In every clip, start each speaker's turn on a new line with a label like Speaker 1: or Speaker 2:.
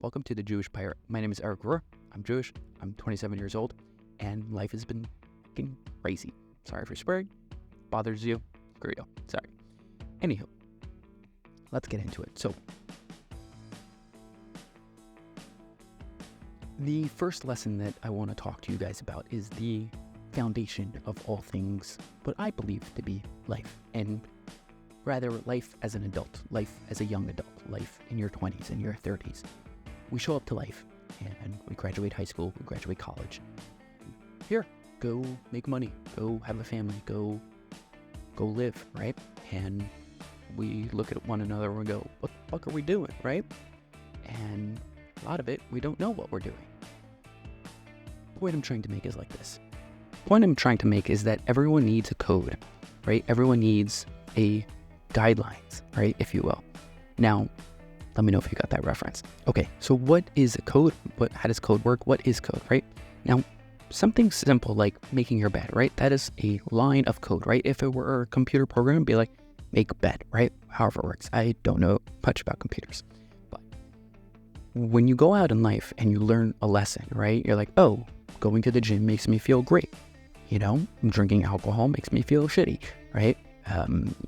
Speaker 1: Welcome to the Jewish Pirate. My name is Eric Rohr. I'm Jewish. I'm 27 years old, and life has been fucking crazy. Sorry for swearing. Bothers you? Screw you. Sorry. Anywho, let's get into it. So, the first lesson that I want to talk to you guys about is the foundation of all things, what I believe to be life, and rather life as an adult, life as a young adult, life in your 20s and your 30s. We show up to life, and we graduate high school, we graduate college. Here, go make money, go have a family, go live, right? And we look at one another and we go, what the fuck are we doing, right? And a lot of it, we don't know what we're doing. The point I'm trying to make is like this. The point I'm trying to make is that everyone needs a code, right? Everyone needs a guidelines, right, if you will. Now, let me know if you got that reference. Okay, so what is a code? How does code work? What is code, right? Now, something simple like making your bed, right? That is a line of code, right? If it were a computer program, it'd be like, make bed, right? However it works. I don't know much about computers. But when you go out in life and you learn a lesson, right? You're like, oh, going to the gym makes me feel great. You know, drinking alcohol makes me feel shitty, right?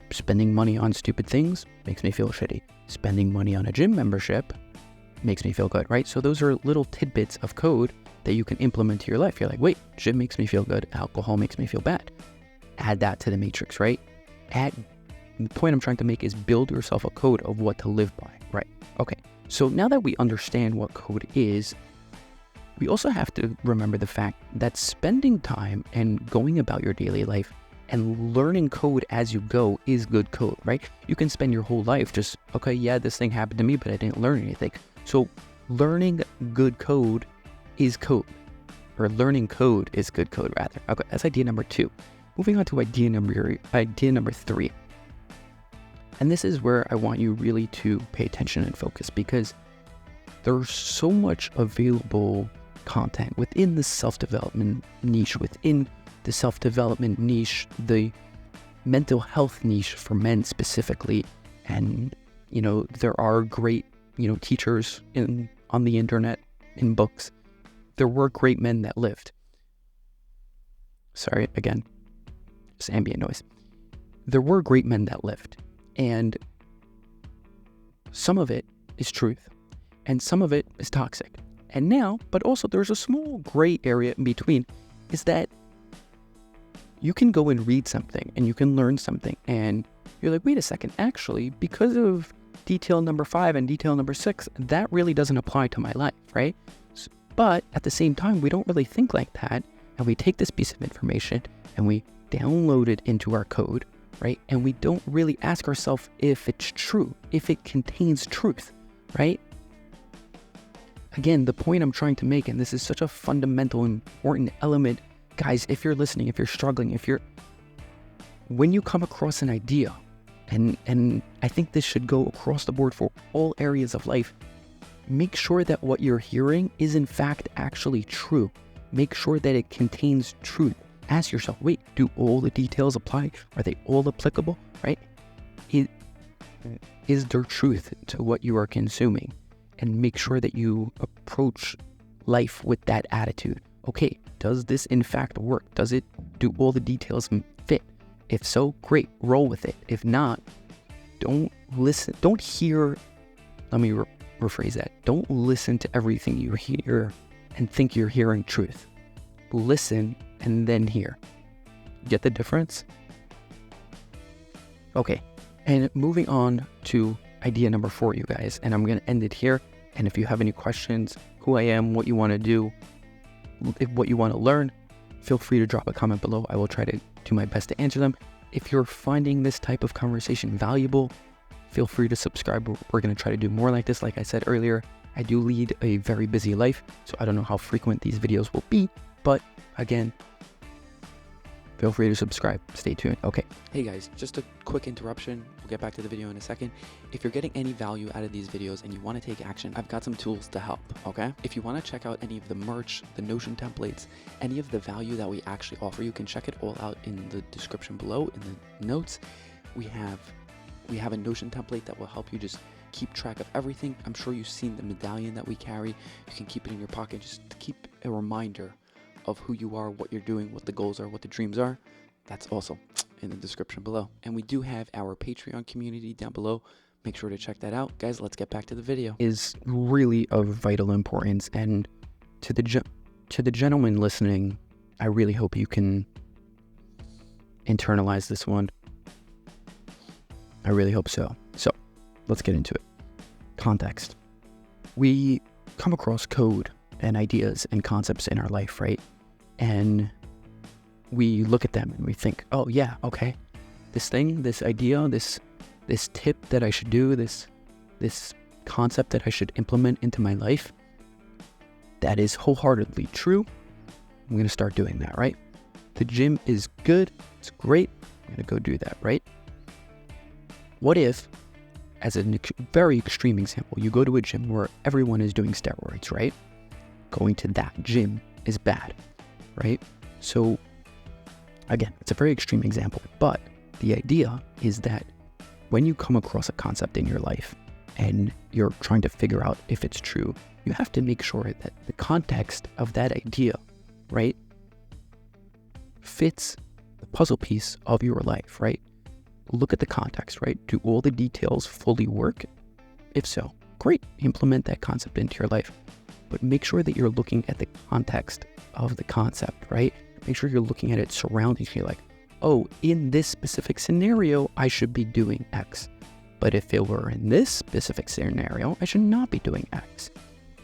Speaker 1: Spending money on stupid things makes me feel shitty. Spending money on a gym membership makes me feel good, right? So those are little tidbits of code that you can implement to your life. You're like, wait, gym makes me feel good. Alcohol makes me feel bad. Add that to the matrix, right? The point I'm trying to make is build yourself a code of what to live by, right? Okay, so now that we understand what code is, we also have to remember the fact that spending time and going about your daily life and learning code as you go is good code, right? You can spend your whole life just, okay, yeah, this thing happened to me, but I didn't learn anything. So learning good code is code, or learning code is good code rather. Okay, that's idea number 2. Moving on to idea number 3. And this is where I want you really to pay attention and focus, because there's so much available content within the self-development niche, the mental health niche for men specifically. And, you know, there are great, teachers on the internet, in books. There were great men that lived. Sorry, again, just ambient noise. There were great men that lived. And some of it is truth, and some of it is toxic. And now, but also there's a small gray area in between, is that you can go and read something and you can learn something and you're like, wait a second, actually, because of detail number 5 and detail number 6, that really doesn't apply to my life, right? But at the same time, we don't really think like that. And we take this piece of information and we download it into our code, right? And we don't really ask ourselves if it's true, if it contains truth, right? Again, the point I'm trying to make, and this is such a fundamental, important element, guys, if you're listening, if you're struggling, when you come across an idea, and I think this should go across the board for all areas of life, make sure that what you're hearing is in fact actually true. Make sure that it contains truth. Ask yourself, wait, do all the details apply? Are they all applicable, right? Is there truth to what you are consuming? And make sure that you approach life with that attitude. Okay, does this in fact work? Does it do all the details fit? If so, great, roll with it. If not, don't listen. Don't hear. Let me rephrase that. Don't listen to everything you hear and think you're hearing truth. Listen and then hear. Get the difference? Okay, and moving on to idea number 4, you guys, and I'm going to end it here. And if you have any questions, who I am, what you want to do, what you want to learn, feel free to drop a comment below. I will try to do my best to answer them. If you're finding this type of conversation valuable, feel free to subscribe. We're going to try to do more like this. Like I said earlier, I do lead a very busy life, so I don't know how frequent these videos will be. But again, feel free to subscribe. Stay tuned. Okay. Hey guys, just a quick interruption. We'll get back to the video in a second. If you're getting any value out of these videos and you want to take action, I've got some tools to help, okay? If you want to check out any of the merch, the Notion templates, any of the value that we actually offer, you can check it all out in the description below, in the notes. We have a Notion template that will help you just
Speaker 2: keep track of everything. I'm sure you've seen the medallion that we carry. You can keep it in your pocket just to keep a reminder of who you are, what you're doing, what the goals are, what the dreams are. That's also in the description below. And we do have our Patreon community down below. Make sure to check that out. Guys, let's get back to the video.
Speaker 1: Is really of vital importance. And to the gentleman listening, I really hope you can internalize this one. I really hope so. So let's get into it. Context. We come across code and ideas and concepts in our life, right? And we look at them and we think, oh yeah, okay, this thing, this idea, this tip that I should do, this concept that I should implement into my life, that is wholeheartedly true. I'm going to start doing that, right? The gym is good. It's great. I'm going to go do that, right? What if, as a very extreme example, you go to a gym where everyone is doing steroids, right? Going to that gym is bad, right? So again, it's a very extreme example, but the idea is that when you come across a concept in your life and you're trying to figure out if it's true, you have to make sure that the context of that idea, right, fits the puzzle piece of your life, right? Look at the context, right? Do all the details fully work? If so, great, implement that concept into your life. But make sure that you're looking at the context of the concept, right? Make sure you're looking at it surrounding you, like, oh, in this specific scenario, I should be doing X. But if it were in this specific scenario, I should not be doing X.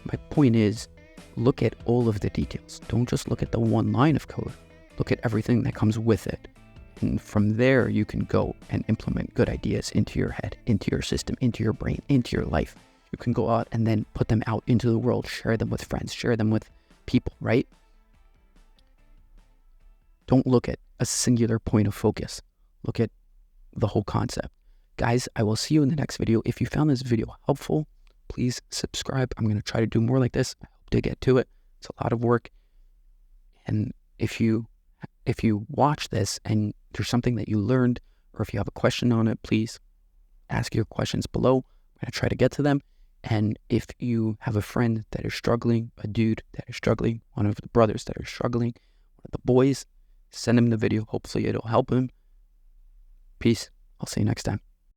Speaker 1: My point is, look at all of the details. Don't just look at the one line of code. Look at everything that comes with it. And from there, you can go and implement good ideas into your head, into your system, into your brain, into your life. You can go out and then put them out into the world, share them with friends, share them with people, right? Don't look at a singular point of focus. Look at the whole concept. Guys, I will see you in the next video. If you found this video helpful, please subscribe. I'm going to try to do more like this. I hope to get to it. It's a lot of work. And if you watch this and there's something that you learned, or if you have a question on it, please ask your questions below. I'm going to try to get to them. And if you have a friend that is struggling, a dude that is struggling, one of the brothers that are struggling, one of the boys, send him the video. Hopefully it'll help him. Peace. I'll see you next time.